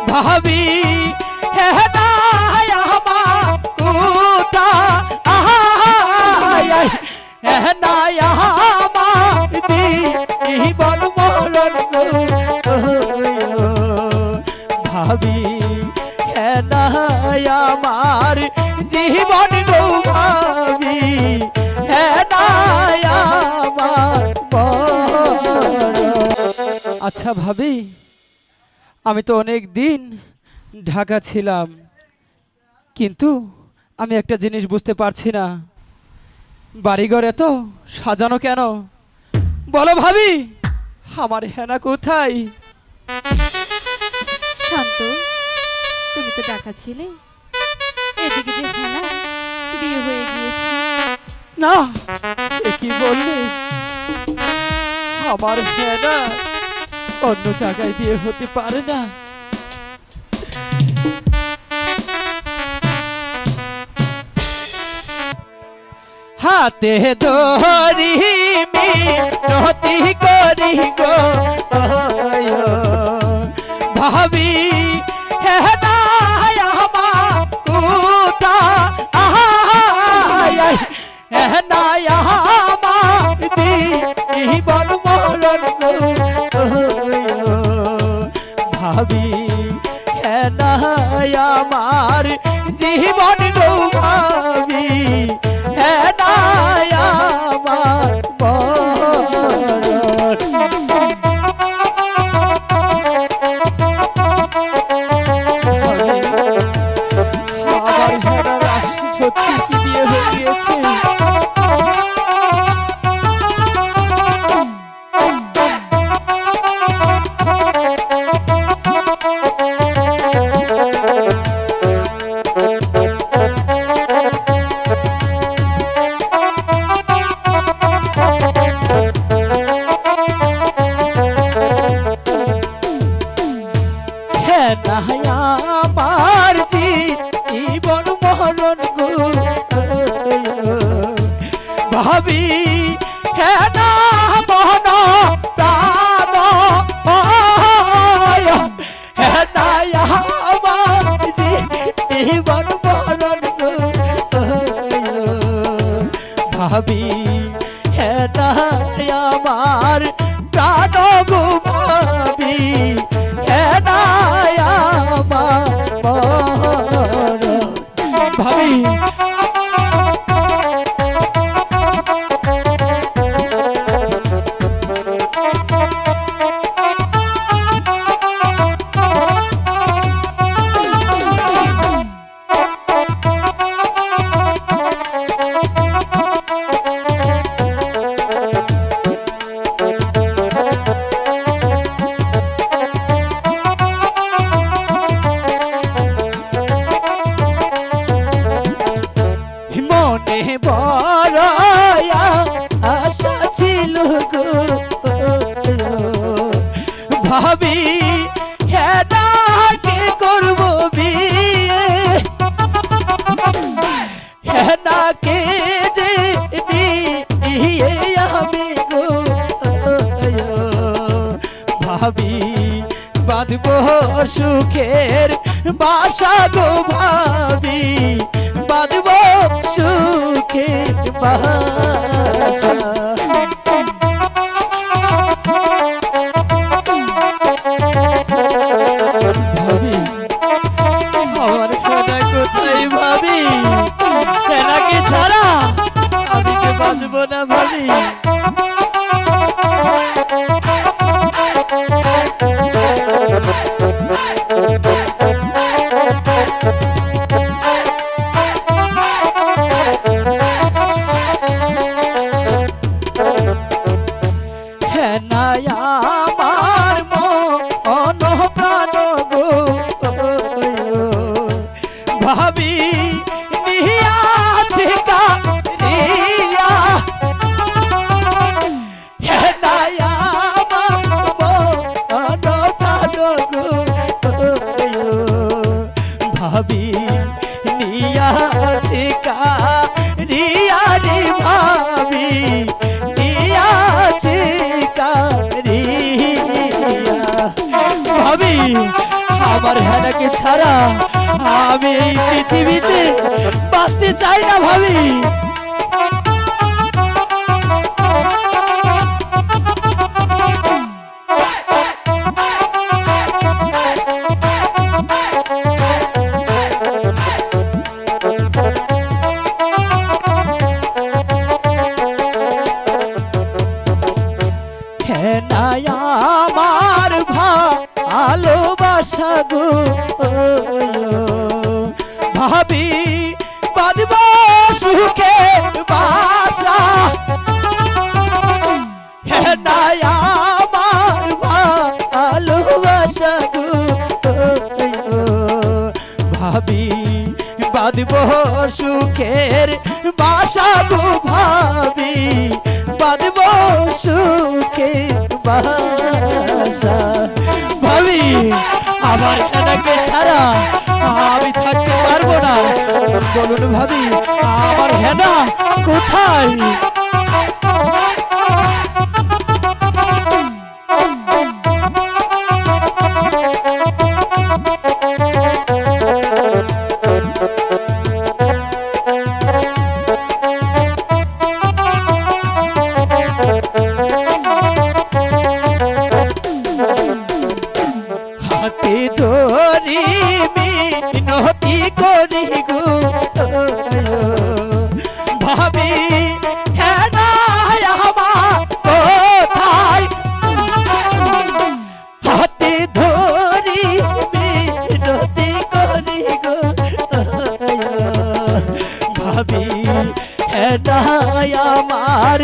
ভাবি হে না আমার কোথা হে না আমার জীবন মরণ ভাবি হে না আমার জীবন গো ভাবি হে না আমার আচ্ছা ভাবি আমি তো অনেক দিন ঢাকা ছিলাম কিন্তু আমি একটা জিনিস বুঝতে পারছি না বাড়িঘর এত সাজানো কেন বলো ভাবি আমার হেনা কোথায় শান্ত তুমি তো ঢাকা ছিলে এদিকে যে হেনা বিয়ে হয়ে গিয়েছে না এ কি বললে আমার হেনা অন্য জায়গায় বিয়ে হতে পারে না হাতে ধরি মিনতি করি গো ভাবি হে না আমার কোথা হে না আমার জীবন মরণ ভাবি হে না আমার জীবন গো ভাবি হে না আমার সত্যি কি বিয়ে হয়ে গিয়েছে আমার জীবন মরণ গো ভাবি হে না মন প্রাণ হে না আমার জীবন মরণ গো ভাবি হে না আমার প্রাণ গো ভাবি হে না ভাবি বড় আশা ছিল গো ভাবি হে না কে করব বিয়ে হে না কে যে নিয়ে আমি গো ভাবি বাঁধব সুখের বাসা গো ভাবি বাঁধব সুখের বাসা ভাবি আমার হেনা কোথায় ভাবি হেনাকে ছাড়া আমি যে বাঁচব না ভাবি আমার হেনাকে ছাড়া আমি এই পৃথিবীতে বাঁচতে চাই না ভাবি। হেনায় আমার ভালোবাসা গো ভাবি বাঁধব সুখের বাসা। হেনায় আমার ভালোবাসা গো ভাবি বাঁধব সুখের বাসা গো ভাবি বাঁধব সুখের বাসা। ভাবি আমার হেনাকে ছাড়া আমি থাকতে পারবো না। বলুন ভাবি আমার হেনা কোথায়? হাতে ধরি মিনতি করি গো ভাবি হেনায় আমার কোথায়? হাতে ধরি মিনতি করি গো ভাবি হেনায় আমার